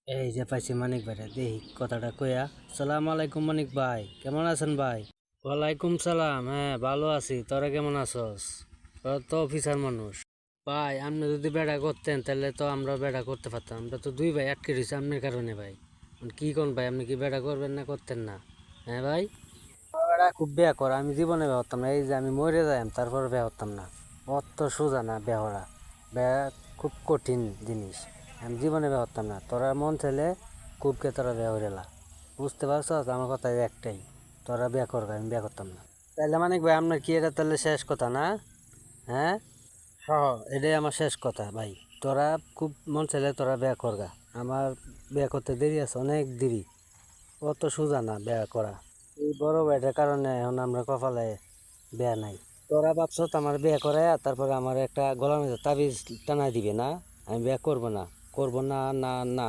এই যে পাইছি মানিক ভাই, দেখি কথাটা কইয়া। সালাম আলাইকুম মানিক ভাই, কেমন আছেন ভাই? ওয়ালাইকুম সালাম, হ্যাঁ ভালো আছি। তোরা কেমন আছস? তোরা তো অফিসার মানুষ। ভাই আপনি যদি বেড়া করতেন তাহলে তো আমরা বেড়া করতে পারতাম। আমরা তো দুই ভাই আটকে রয়েছি আপনার কারণে ভাই। কি কোন ভাই, আপনি কি বেড়া করবেন না করতেন না? হ্যাঁ ভাই, বেড়া খুব বেয়া করা, আমি জীবনে বেয়া হতাম না। এই যে আমি মরে যাই তারপর বেয়া হতাম না। অত সোজা না বেয়া হওয়া। বেয়া খুব কঠিন জিনিস। আমি জীবনে বেয়া হতাম না। তোরা মন চাইলে খুবকে তোরা বেয়া হইলা। বুঝতে পারছ? আমার কথা একটাই, তোরা বিয়া করবে, আমি বিয়া করতাম না। তাহলে মানে ভাই আপনার কি এটা তাহলে শেষ কথা না? হ্যাঁ, হ্যাঁ এটাই আমার শেষ কথা ভাই। তোরা খুব মন চাইলে তোরা বিয়া করগা। আমার বিয়া করতে দেরি আছে, অনেক দেরি। অত সোজা না বিয়া করা। এই বড় ভাইটার কারণে এখন আমরা কপালে বিয়া নাই। তোরা ভাবছ আমার বিয়া করে তারপরে আমার একটা গলার মধ্যে তাবিজ টানাই দিবে না? আমি বিয়া করবো না, করবো না, না, না।